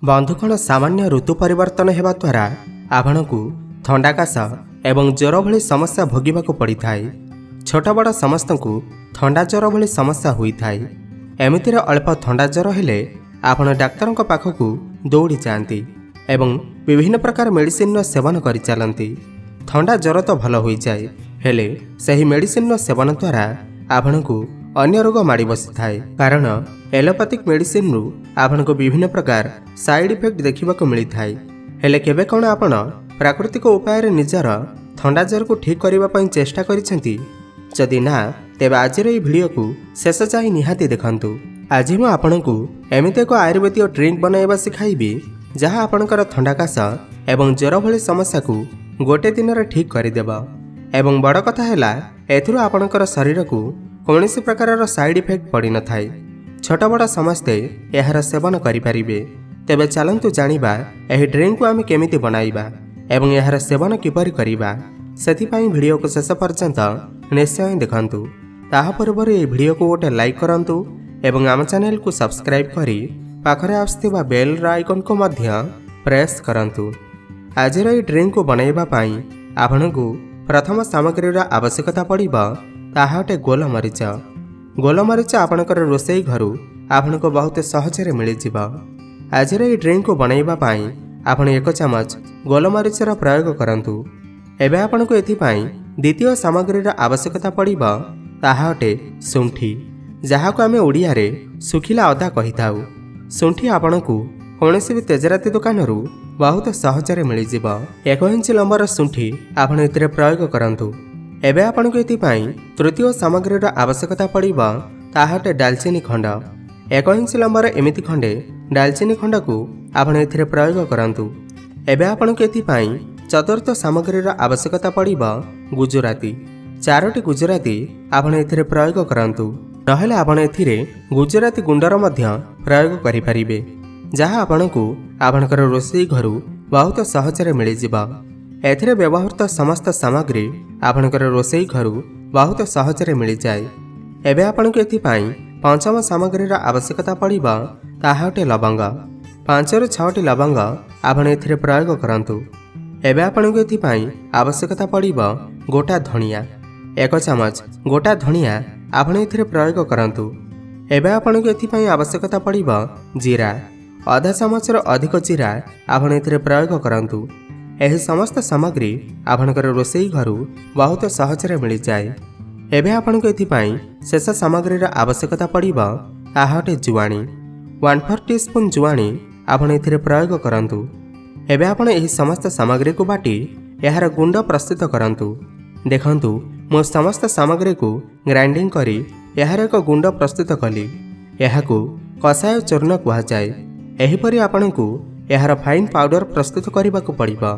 बंधुकोण सामान्य ऋतु परिवर्तन हेबा द्वारा आपणकु थंडा काश एवं ज्वर भली समस्या भोगिबाकु पड़िथाय। छोट बड़ समस्तंकु थंडा ज्वर भली समस्या होइथाय। एमितिरे अल्प थंडा ज्वर हेले आपण डाक्तरंक पाखकु दौड़ी जाती एवं विभिन्न प्रकार मेडिसिन सेवन करि चलती। थंडा ज्वर तो भल हो जाए, हेले सही मेडिसिन सेवन द्वारा आपणकु अन्य रोग माड़ी बसी थाए। कारण एलोपैथिक मेडिसिन रु आपनको विभिन्न प्रकार साइड इफेक्ट देखा मिलता है। हेले केबे कौन आपण प्राकृतिक उपाय निजर थंडा ज्वर को ठीक करने चेष्टा करिसेंती? जदि ना तेबे आज भिडियो को शेष जाए निहाती देखंतु। आज मु आपनकु एमिते एक आयुर्वेदिक ड्रिंक बनाइबा सिखाइबी जहाँ आपणकर थंडा काश एवं ज्वर भली समस्या को गोटे दिन रे ठीक करदेबा। एवं बड़ कथा हैला एथुरु आपणकर शरीर को कौनसी प्रकार साइड इफेक्ट पड़ न थाए। छोट बड़ समस्ते यार सेवन करें। तेबे चलतु जानिबा एही ड्रिंक को आम केमिति बनाइबा एवं यार सेवन किपरि करिबा। सेथिपाई वीडियो को शेष पर्यंत निश्चय देखंतु। ताहा पूर्व ये वीडियो को गोटे लाइक करंतु एवं आम चैनल को सब्सक्राइब करी पाखरे आसुथिबा बेल आइकन को मध्य प्रेस करंतु। आज ये ड्रिंक को बनाइबा पाई आपनकु प्रथम सामग्री आवश्यकता पड़िबा ताहा अटे गोलमरीच। गोलमरीच आपणकर रोसई घरु आपनको बहुत सहजरे मिल जिबा। आज ये ड्रिंक को बनाइबा पाई आपण 1 चमच गोलमरीचर प्रयोग करंतु। एबे आपनको एथिपाई द्वितीय सामग्री आवश्यकता पड़िबा ताहा अटे सुंठी, जहाँ को आमे ओडिया रे सुखिला अदा कहि थाउ। सुंठी आपनको कौनसी भी तेजराती दुकान रु बहुत सहजरे मिल जिबा। 1 इंच लंबार सुंठी आपण एथिरे प्रयोग करंतु। एबे आपनको एथिपाई तृतीय सामग्री आवश्यकता पड़िबा ताहा अटे डालचीनी खंड। 1 इंच लंबार एमिति खंडे डालचीनी खंड को आपण एथिरे प्रयोग करंतु। एबे आपनको एथिपाई चतुर्थ सामग्री आवश्यकता पड़िबा गुजराती। 4टी गुजराती आपण एथिरे प्रयोग करंतु। नहेले आपण एथिरे गुजराती गुंडर मध्य प्रयोग करि परिबे, जहाँ आपणकु आपणकर रोसई घरु बहुत सहजरे मिल जिबा। एथिरे व्यवहृत समस्त सामग्री आपणकर रोसई घरु बहुत सहजरे मिल जाए। एबे आपणकु एथिपाई पंचम सामग्री आवश्यकता पड़िबा ताहा अटे लवंग। 5 ରୁ 6टी लवंग आपण एथिरे प्रयोग करंतु। एबे आपणकु एथिपाई आवश्यकता पड़िबा गोटा धनिया। 1 चमच गोटा धनिया आपण एथिरे प्रयोग करंतु। एबे आपणकु एथिपाई आवश्यकता पड़िबा जीरा। आधा चमच अधिक जीरा आपण एथिरे प्रयोग करंतु। एही समस्त सामग्री आपणकर रोसई घरु बहुत सहजरे मिल जाए। एबे आपणकु एथिपाई शेष सामग्री आवश्यकता पड़िबा ताहा अटे जुआणी। 1/4 टीस्पून जुआणी आपण एथिरे प्रयोग करंतु। एबे आपण एही समस्त सामग्री को बाटी यार गुंड प्रस्तुत करंतु। देखंतु मो समस्त सामग्री को ग्राइंडिंग करी यार एक गुंड प्रस्तुत कली। याहाकु कषाय चूर्ण कहा जाए। एहीपरि आपणकु यार फाइन पाउडर प्रस्तुत करने को पड़िबा।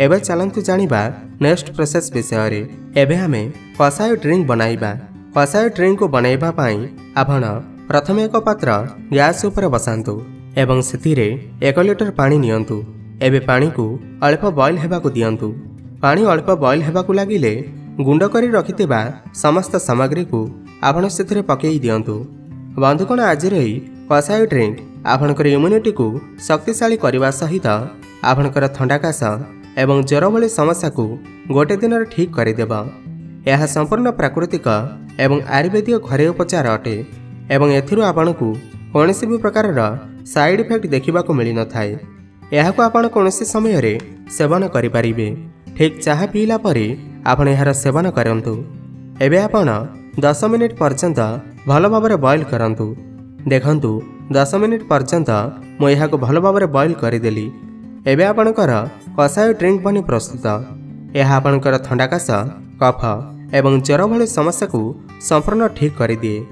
एबे चलंतु जानिबा नेक्स्ट प्रोसेस विषय रे। एबे हमें कषाय ड्रिंक बनाइबा। कषाय ड्रिंक को बनाइबा पाई आपण प्रथम एक पात्र गैस ऊपर बसांतु एवं सेतिरे 1 लिटर पानी नियंतु। एबे पानी को अल्प बॉयल हेबाकु दियंतु। पानी अल्प बॉयल हेबाकु लागिले गुंड करी रखिथिबा समस्त सामग्री को आपण सेतिरे पकेई दियंतु। बंधुकोण आज रे कषाय ड्रिंक आपणकर इम्यूनिटी को शक्तिशाली करने सहित आपणकर थंडा काश एवं ज्वर भली समस्या को गोटे दिन रे ठीक करदेबा। यह संपूर्ण प्राकृतिक एवं आयुर्वेदिक घरेलू उपचार अटे एवं एथिरु आपणकु कौनसी भी प्रकार साइड इफेक्ट देखा मिल न थाए। यहाकु आपण कौनसी समय रे सेवन करिपारिबे। ठीक चाह पीला परे आपण यार सेवन करंतु। एबे आपण 10 मिनिट पर्यंत भल भाबरे बॉयल करंतु। देखंतु 10 मिनिट पर्यंत मु यहाकु भल भाबरे बॉयल करदेली। एबे आपणकर कषाय ड्रिंक बनी प्रस्तुत। यह आपणकर थंडा काश कफ एवं ज्वर भली समस्या को संपूर्ण ठीक कर दिए।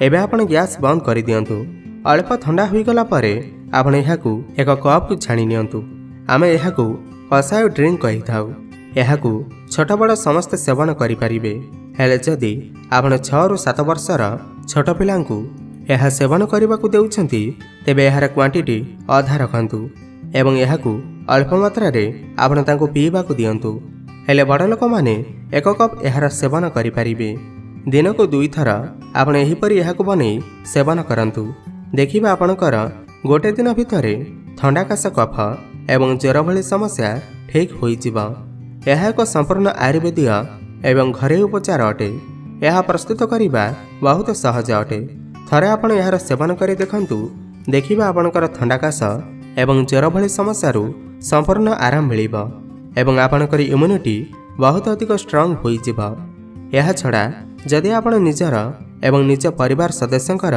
एबे आपण गैस बंद कर दियंतु। अल्प ठंडा हो गला परे आपण यहाकु एक कप को छाणी नियंतु। आमे यहाकु कषाय ड्रिंक कहि थाउ। यहाकु छोट बड़ समस्त सेवन करि परिबे। हेले जदि आपण 6 ରୁ 7 वर्षर छोट पिलांकु यह सेवन करने को देउछंती तेबे यार क्वांटिटी आधा रखंतु एवं यहाकु अल्प मात्रा रे आपण तांको पीबा को दियंतु। हेले बड़ लोक माने 1 कप यार सेवन करि परिबे। दिन को 2 थर आपण एही परि यहाकु बनै सेवन करंतु। देखिबा आपणकर गोटे दिन भितर थंडा काश कफ एवं ज्वर भली समस्या ठीक होइजिब। यह एक संपूर्ण आयुर्वेदीय एवं घरेलू उपचार अटे। यह प्रस्तुत करने बहुत सहज अटे। थरे आपण यार सेवन कर देखंतु, देखिबा आपणकर थंडा काश एवं ज्वर भली समस्या संपूर्ण आराम मिलिब एवं आपणकर इम्यूनिटी बहुत अधिक स्ट्रांग होइजिब। यह छड़ा जदि आपण निजर एवं निज परिवार सदस्यंकर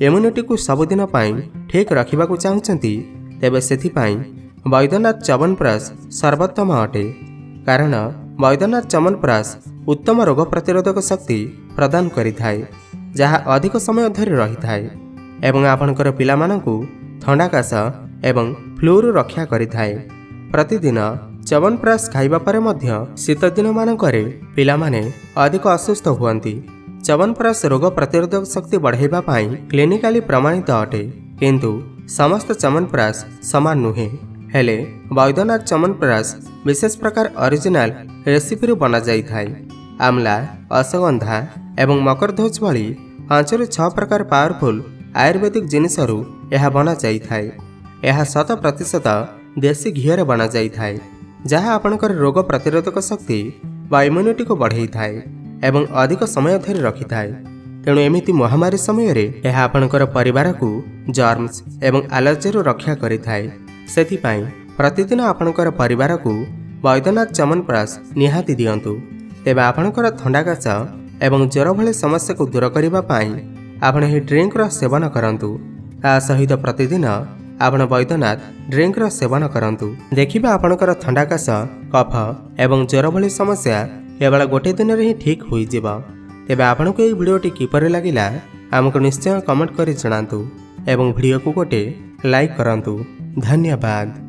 इम्यूनिटी को सबुदिन पाई ठीक रखिबा चाहूचंती, तेबे सेथिपाई वैद्यनाथ च्यवनप्राश सर्वोत्तम अटे। कारण वैद्यनाथ च्यवनप्राश उत्तम रोग प्रतिरोधक शक्ति प्रदान करिथाय, जहाँ अधिक समय धरि रहिथाय एवं आपणकर पिलामानंकु थंडा काश एवं फ्लूरु रक्षा करिथाय। प्रतिदिन च्यवनप्राश खाइबा परे मध्य शीत दिन मानकरे पिलामाने अधिक असुस्थ हुअन्ति। च्यवनप्राश रोग प्रतिरोधक शक्ति बढ़ाइबा पाई क्लिनिकाली प्रमाणित अटे, किंतु समस्त च्यवनप्राश समान नुहे। हेले वैद्यनाथ च्यवनप्राश विशेष प्रकार ओरिजिनल रेसिपी बना जाई थाय। आमला, अश्वगंधा एवं मकरध्वज भली 5 ରୁ 6 प्रकार पावरफुल आयुर्वेदिक जिनिसरू यह बना जाई थाय। यह 100% देसी घीरे बना जाई थाय, जहाँ आपणकर रोग प्रतिरोधक शक्ति वा इम्यूनिटी को बढ़ाई थाय एवं अधिक समय धरि रखि थाय। तेणु एमिति महामारी समय रे यह आपणकर परिवार को जर्म्स एवं एलर्जी रक्षा करि थाय। सेथिपाई प्रतिदिन आपणकर परिवार को वैद्यनाथ च्यवनप्राश निहाती दियंतु। तेबे आपणकर थंडा काश एवं ज्वर भली समस्या को दूर करने पाई आपण ही ड्रिंक रा सेवन करंतु। ता सहित प्रतिदिन आपण वैद्यनाथ ड्रिंक रा सेवन करंतु। देखिबा आपणकर थंडा काश कफ एवं ज्वर भली समस्या केवल गोटे दिन रे ही ठीक होई जिबा। तेबे आपनको এই भिडियोटी किपरि लागिला हमको निश्चय कमेंट करि जणांतु एवं भिडियो को गोटे लाइक करंतु। धन्यवाद।